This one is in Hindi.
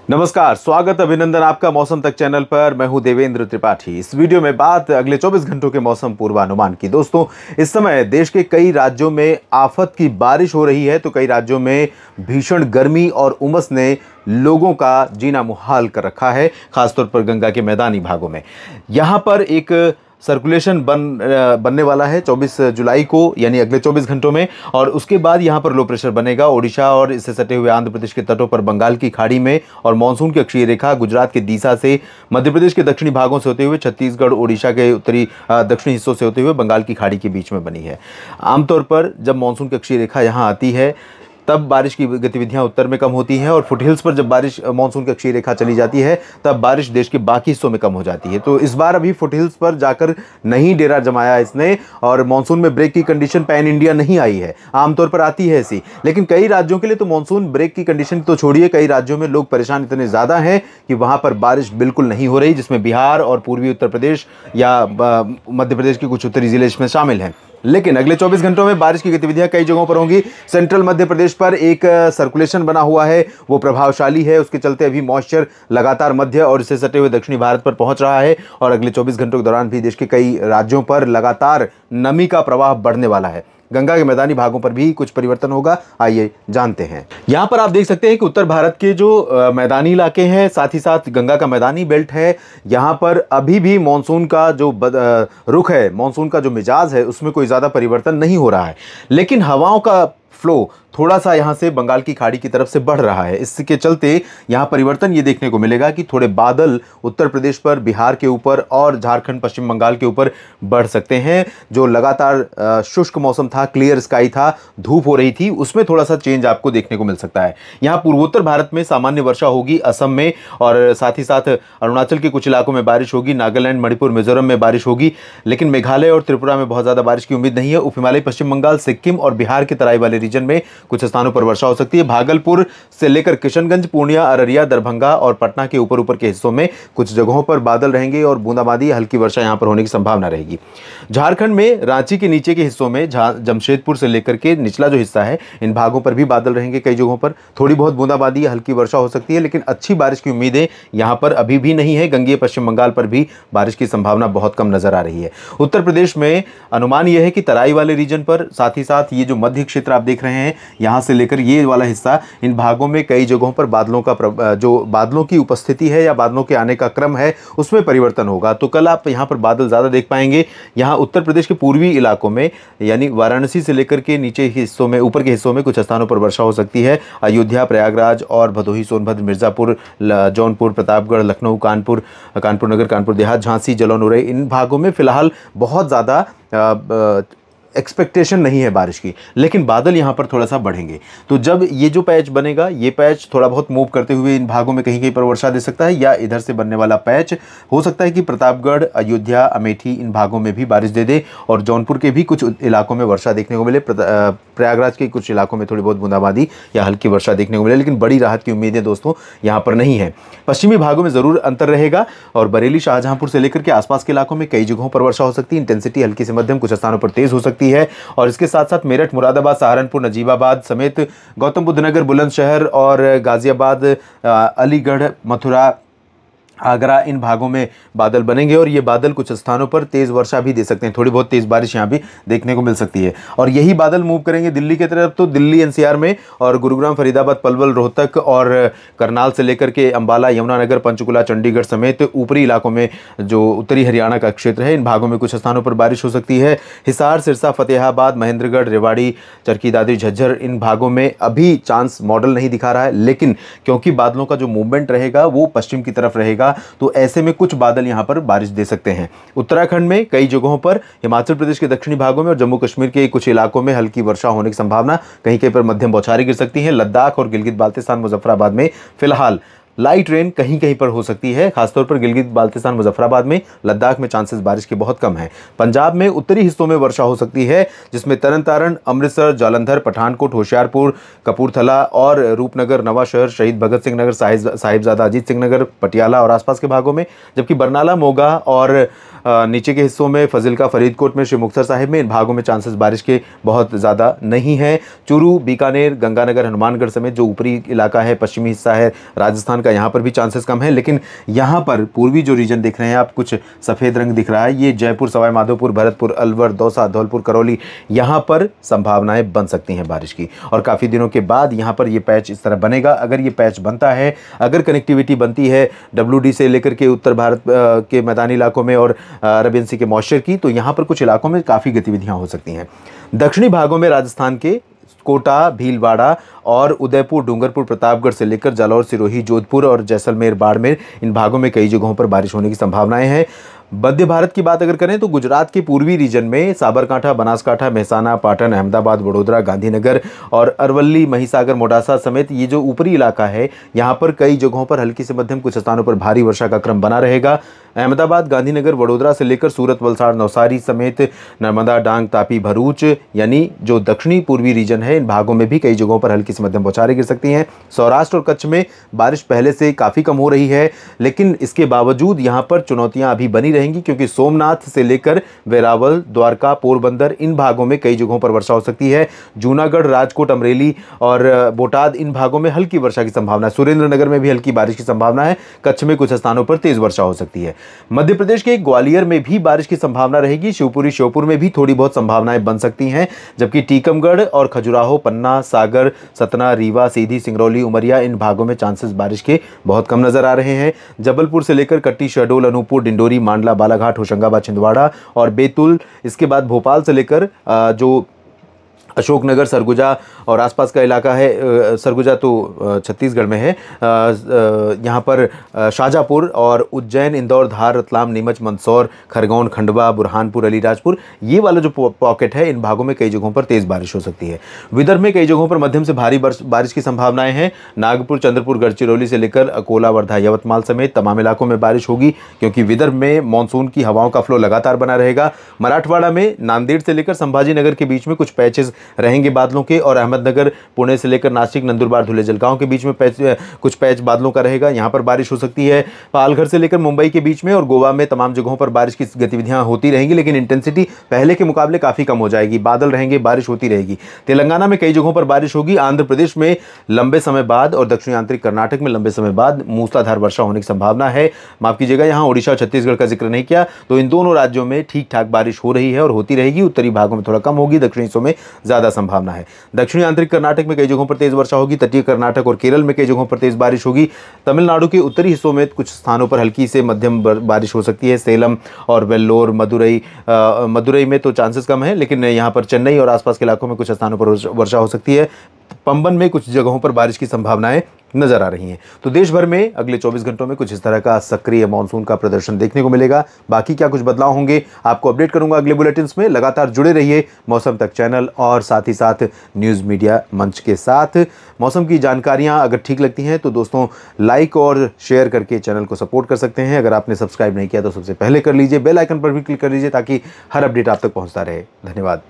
नमस्कार, स्वागत अभिनंदन आपका मौसम तक चैनल पर। मैं हूं देवेंद्र त्रिपाठी। इस वीडियो में बात अगले 24 घंटों के मौसम पूर्वानुमान की। दोस्तों, इस समय देश के कई राज्यों में आफत की बारिश हो रही है, तो कई राज्यों में भीषण गर्मी और उमस ने लोगों का जीना मुहाल कर रखा है, खासतौर पर गंगा के मैदानी भागों में। यहाँ पर एक सर्कुलेशन बनने वाला है 24 जुलाई को, यानी अगले 24 घंटों में, और उसके बाद यहाँ पर लो प्रेशर बनेगा ओडिशा और इससे सटे हुए आंध्र प्रदेश के तटों पर बंगाल की खाड़ी में, और मानसून की अक्षीय रेखा गुजरात के दीसा से मध्य प्रदेश के दक्षिणी भागों से होते हुए छत्तीसगढ़ ओडिशा के उत्तरी दक्षिणी हिस्सों से होते हुए बंगाल की खाड़ी के बीच में बनी है। आमतौर पर जब मानसून की अक्षीय रेखा यहाँ आती है तब बारिश की गतिविधियां उत्तर में कम होती हैं, और फुटहिल्स पर जब बारिश मानसून की अक्षीय रेखा चली जाती है तब बारिश देश के बाकी हिस्सों में कम हो जाती है। तो इस बार अभी फुटहिल्स पर जाकर नहीं डेरा जमाया इसने, और मानसून में ब्रेक की कंडीशन पैन इंडिया नहीं आई है। आमतौर पर आती है ऐसी, लेकिन कई राज्यों के लिए तो मानसून ब्रेक की कंडीशन तो छोड़िए, कई राज्यों में लोग परेशान इतने ज़्यादा हैं कि वहाँ पर बारिश बिल्कुल नहीं हो रही, जिसमें बिहार और पूर्वी उत्तर प्रदेश या मध्य प्रदेश के कुछ उत्तरी जिले इसमें शामिल हैं। लेकिन अगले 24 घंटों में बारिश की गतिविधियां कई जगहों पर होंगी। सेंट्रल मध्य प्रदेश पर एक सर्कुलेशन बना हुआ है, वो प्रभावशाली है, उसके चलते अभी मॉइस्चर लगातार मध्य और इससे सटे हुए दक्षिणी भारत पर पहुंच रहा है, और अगले 24 घंटों के दौरान भी देश के कई राज्यों पर लगातार नमी का प्रवाह बढ़ने वाला है। गंगा के मैदानी भागों पर भी कुछ परिवर्तन होगा, आइए जानते हैं। यहाँ पर आप देख सकते हैं कि उत्तर भारत के जो मैदानी इलाके हैं, साथ ही साथ गंगा का मैदानी बेल्ट है, यहाँ पर अभी भी मानसून का जो रुख है, मानसून का जो मिजाज है, उसमें कोई ज़्यादा परिवर्तन नहीं हो रहा है। लेकिन हवाओं का फ्लो थोड़ा सा यहाँ से बंगाल की खाड़ी की तरफ से बढ़ रहा है। इसके चलते यहाँ परिवर्तन ये देखने को मिलेगा कि थोड़े बादल उत्तर प्रदेश पर, बिहार के ऊपर और झारखंड पश्चिम बंगाल के ऊपर बढ़ सकते हैं। जो लगातार शुष्क मौसम था, क्लियर स्काई था, धूप हो रही थी, उसमें थोड़ा सा चेंज आपको देखने को मिल सकता है। यहाँ पूर्वोत्तर भारत में सामान्य वर्षा होगी, असम में, और साथ ही साथ अरुणाचल के कुछ इलाकों में बारिश होगी, नागालैंड, मणिपुर, मिजोरम में बारिश होगी, लेकिन मेघालय और त्रिपुरा में बहुत ज़्यादा बारिश की उम्मीद नहीं है। उप हिमालय पश्चिम बंगाल, सिक्किम और बिहार के तराई वाले रीजन में कुछ स्थानों पर वर्षा हो सकती है। भागलपुर से लेकर किशनगंज, पूर्णिया, अररिया, दरभंगा और पटना के ऊपर के हिस्सों में कुछ जगहों पर बादल रहेंगे और बूंदाबांदी, हल्की वर्षा यहां पर होने की संभावना रहेगी। झारखंड में रांची के नीचे के हिस्सों में, जमशेदपुर से लेकर के निचला जो हिस्सा है, इन भागों पर भी बादल रहेंगे। कई जगहों पर थोड़ी बहुत बूंदाबांदी, हल्की वर्षा हो सकती है, लेकिन अच्छी बारिश की उम्मीदें यहां पर अभी भी नहीं है। गंगेय पश्चिम बंगाल पर भी बारिश की संभावना बहुत कम नजर आ रही है। उत्तर प्रदेश में अनुमान यह है कि तराई वाले रीजन पर, साथ ही साथ ये जो मध्य क्षेत्र आप देख रहे हैं, यहां से लेकर ये वाला हिस्सा, इन भागों में कई जगहों पर जो बादलों की उपस्थिति है या बादलों के आने का क्रम है, उसमें परिवर्तन होगा। तो कल आप यहां पर बादल ज़्यादा देख पाएंगे। यहां उत्तर प्रदेश के पूर्वी इलाकों में, यानी वाराणसी से लेकर के नीचे हिस्सों में, ऊपर के हिस्सों में कुछ स्थानों पर वर्षा हो सकती है। अयोध्या, प्रयागराज और भदोही, सोनभद्र, मिर्ज़ापुर, जौनपुर, प्रतापगढ़, लखनऊ, कानपुर नगर, कानपुर देहात, झांसी, जालौन, उरई, इन भागों में फिलहाल बहुत ज़्यादा एक्सपेक्टेशन नहीं है बारिश की, लेकिन बादल यहाँ पर थोड़ा सा बढ़ेंगे। तो जब ये जो पैच बनेगा, ये पैच थोड़ा बहुत मूव करते हुए इन भागों में कहीं कहीं पर वर्षा दे सकता है, या इधर से बनने वाला पैच हो सकता है कि प्रतापगढ़, अयोध्या, अमेठी, इन भागों में भी बारिश दे दे, और जौनपुर के भी कुछ इलाकों में वर्षा देखने को मिले, प्रयागराज के कुछ इलाकों में थोड़ी बहुत बूंदाबांदी या हल्की वर्षा देखने को मिले, लेकिन बड़ी राहत की उम्मीदें दोस्तों यहाँ पर नहीं है। पश्चिमी भागों में ज़रूर अंतर रहेगा, और बरेली, शाहजहांपुर से लेकर के आसपास के इलाकों में कई जगहों पर वर्षा हो सकती है। इंटेंसिटी हल्की से मध्यम, कुछ स्थानों पर तेज हो सकती है। और इसके साथ साथ मेरठ, मुरादाबाद, सहारनपुर, नजीबाबाद समेत गौतम बुद्ध नगर, बुलंदशहर और गाजियाबाद, अलीगढ़, मथुरा, आगरा, इन भागों में बादल बनेंगे, और ये बादल कुछ स्थानों पर तेज़ वर्षा भी दे सकते हैं। थोड़ी बहुत तेज़ बारिश यहाँ भी देखने को मिल सकती है। और यही बादल मूव करेंगे दिल्ली की तरफ, तो दिल्ली एनसीआर में और गुरुग्राम, फरीदाबाद, पलवल, रोहतक और करनाल से लेकर के अंबाला, यमुनानगर, पंचकुला, चंडीगढ़ समेत ऊपरी इलाकों में जो उत्तरी हरियाणा का क्षेत्र है, इन भागों में कुछ स्थानों पर बारिश हो सकती है। हिसार, सिरसा, फतेहाबाद, महेंद्रगढ़, रेवाड़ी, चरखी दादरी, झज्जर, इन भागों में अभी चांस मॉडल नहीं दिखा रहा है, लेकिन क्योंकि बादलों का जो मूवमेंट रहेगा वो पश्चिम की तरफ रहेगा, तो ऐसे में कुछ बादल यहां पर बारिश दे सकते हैं। उत्तराखंड में कई जगहों पर, हिमाचल प्रदेश के दक्षिणी भागों में और जम्मू कश्मीर के कुछ इलाकों में हल्की वर्षा होने की संभावना, कहीं कहीं पर मध्यम बौछारें गिर सकती हैं। लद्दाख और गिलगित बाल्टिस्तान, मुजफ्फराबाद में फिलहाल लाइट रेन कहीं कहीं पर हो सकती है, खासतौर पर गिलगित बाल्टिस्तान, मुजफ्फराबाद में। लद्दाख में चांसेस बारिश के बहुत कम हैं। पंजाब में उत्तरी हिस्सों में वर्षा हो सकती है, जिसमें तरन तारण, अमृतसर, जालंधर, पठानकोट, होशियारपुर, कपूरथला और रूपनगर, नवांशहर, शहीद भगत सिंह नगर, साहिबजादा अजीत सिंह नगर, पटियाला और आसपास के भागों में, जबकि बरनाला, मोगा और नीचे के हिस्सों में फजीलका, फरीदकोट में, श्री मुक्तसर साहिब में, इन भागों में चांसेस बारिश के बहुत ज़्यादा नहीं है। चूरू, बीकानेर, गंगानगर, हनुमानगढ़ समेत जो ऊपरी इलाका है, पश्चिमी हिस्सा है, राजस्थान का का यहाँ पर भी चांसेस कम है। लेकिन यहाँ पर पूर्वी जो रीजन दिख रहे हैं आप, कुछ सफ़ेद रंग दिख रहा है, ये जयपुर, सवाई माधोपुर, भरतपुर, अलवर, दौसा, धौलपुर, करौली, यहाँ पर संभावनाएं बन सकती हैं बारिश की। और काफ़ी दिनों के बाद यहाँ पर ये पैच इस तरह बनेगा। अगर ये पैच बनता है, अगर कनेक्टिविटी बनती है WD से लेकर के उत्तर भारत के मैदानी इलाकों में और अरबियन सी के मॉइस्चर की, तो यहाँ पर कुछ इलाकों में काफ़ी गतिविधियाँ हो सकती हैं। दक्षिणी भागों में राजस्थान के कोटा, भीलवाड़ा और उदयपुर, डूंगरपुर, प्रतापगढ़ से लेकर जालौर, सिरोही, जोधपुर और जैसलमेर, बाड़मेर, इन भागों में कई जगहों पर बारिश होने की संभावनाएं हैं। मध्य भारत की बात अगर करें तो गुजरात के पूर्वी रीजन में साबरकांठा, बनासकांठा, मेहसाना, पाटन, अहमदाबाद, वडोदरा, गांधीनगर और अरवल्ली, महिसागर, मोडासा समेत ये जो ऊपरी इलाका है, यहाँ पर कई जगहों पर हल्की से मध्यम, कुछ स्थानों पर भारी वर्षा का क्रम बना रहेगा। अहमदाबाद, गांधीनगर, वडोदरा से लेकर सूरत, वलसाड़, नवसारी समेत नर्मदा, डांग, तापी, भरूच यानी जो दक्षिणी पूर्वी रीजन है, इन भागों में भी कई जगहों पर हल्की से मध्यम बौछारें गिर सकती हैं। सौराष्ट्र और कच्छ में बारिश पहले से काफ़ी कम हो रही है, लेकिन इसके बावजूद यहाँ पर चुनौतियाँ अभी बनी रहेंगी, क्योंकि सोमनाथ से लेकर वेरावल, द्वारका, पोरबंदर, इन भागों में कई जगहों पर वर्षा हो सकती है। जूनागढ़, राजकोट, अमरेली और बोटाद, इन भागों में हल्की वर्षा की संभावना है। सुरेंद्रनगर में भी हल्की बारिश की संभावना है। कच्छ में कुछ स्थानों पर तेज वर्षा हो सकती है। मध्य प्रदेश के ग्वालियर में भी बारिश की संभावना रहेगी। शिवपुरी, श्योपुर में भी थोड़ी बहुत संभावनाएं बन सकती हैं, जबकि टीकमगढ़ और खजुराहो, पन्ना, सागर, सतना, रीवा, सीधी, सिंगरौली, उमरिया, इन भागों में चांसेस बारिश के बहुत कम नजर आ रहे हैं। जबलपुर से लेकर कट्टी, शहडोल, अनूपपुर, डिंडोरी, मांडला, बालाघाट, होशंगाबाद, छिंदवाड़ा और बैतूल, इसके बाद भोपाल से लेकर जो अशोकनगर, सरगुजा और आसपास का इलाका है, सरगुजा तो छत्तीसगढ़ में है, यहाँ पर शाजापुर और उज्जैन, इंदौर, धार, रतलाम, नीमच, मंदसौर, खरगोन, खंडवा, बुरहानपुर, अलीराजपुर, ये वाला जो पॉकेट है, इन भागों में कई जगहों पर तेज बारिश हो सकती है। विदर्भ में कई जगहों पर मध्यम से भारी बारिश की संभावनाएं हैं। नागपुर, चंद्रपुर, गढ़चिरौली से लेकर अकोला, वर्धा, यवतमाल समेत तमाम इलाकों में बारिश होगी, क्योंकि विदर्भ में मानसून की हवाओं का फ्लो लगातार बना रहेगा। मराठवाड़ा में नांदेड़ से लेकर संभाजी नगर के बीच में कुछ पैचेस रहेंगे बादलों के, और अहमदनगर, पुणे से लेकर नासिक, नंदुरबार, धुले, जलगांव के बीच में कुछ पैच बादलों का रहेगा, यहां पर बारिश हो सकती है। पालघर से लेकर मुंबई के बीच में और गोवा में तमाम जगहों पर बारिश की गतिविधियां होती रहेंगी, लेकिन इंटेंसिटी पहले के मुकाबले काफी कम हो जाएगी। बादल रहेंगे, बारिश होती रहेगी। तेलंगाना में कई जगहों पर बारिश होगी। आंध्र प्रदेश में लंबे समय बाद और दक्षिणी आंतरिक कर्नाटक में लंबे समय बाद मूसलाधार वर्षा होने की संभावना है। माफ कीजिएगा, यहां ओडिशा, छत्तीसगढ़ का जिक्र नहीं किया, तो इन दोनों राज्यों में ठीक ठाक बारिश हो रही है और होती रहेगी। उत्तरी भागों में थोड़ा कम होगी, दक्षिणी हिस्सों में ज्यादा संभावना है। दक्षिणी आंतरिक कर्नाटक में कई जगहों पर तेज वर्षा होगी। तटीय कर्नाटक और केरल में कई जगहों पर तेज बारिश होगी। तमिलनाडु के उत्तरी हिस्सों में कुछ स्थानों पर हल्की से मध्यम बारिश हो सकती है। सेलम और वेल्लोर, मदुरई में तो चांसेस कम है, लेकिन यहाँ पर चेन्नई और आसपास के इलाकों में कुछ स्थानों पर वर्षा हो सकती है। पंबन में कुछ जगहों पर बारिश की संभावनाएं नजर आ रही हैं। तो देश भर में अगले 24 घंटों में कुछ इस तरह का सक्रिय मानसून का प्रदर्शन देखने को मिलेगा। बाकी क्या कुछ बदलाव होंगे आपको अपडेट करूंगा अगले बुलेटिन्स में। लगातार जुड़े रहिए मौसम तक चैनल और साथ ही साथ न्यूज़ मीडिया मंच के साथ। मौसम की जानकारियां अगर ठीक लगती हैं तो दोस्तों लाइक और शेयर करके चैनल को सपोर्ट कर सकते हैं। अगर आपने सब्सक्राइब नहीं किया तो सबसे पहले कर लीजिए, बेल आइकन पर भी क्लिक कर लीजिए ताकि हर अपडेट आप तक पहुँचता रहे। धन्यवाद।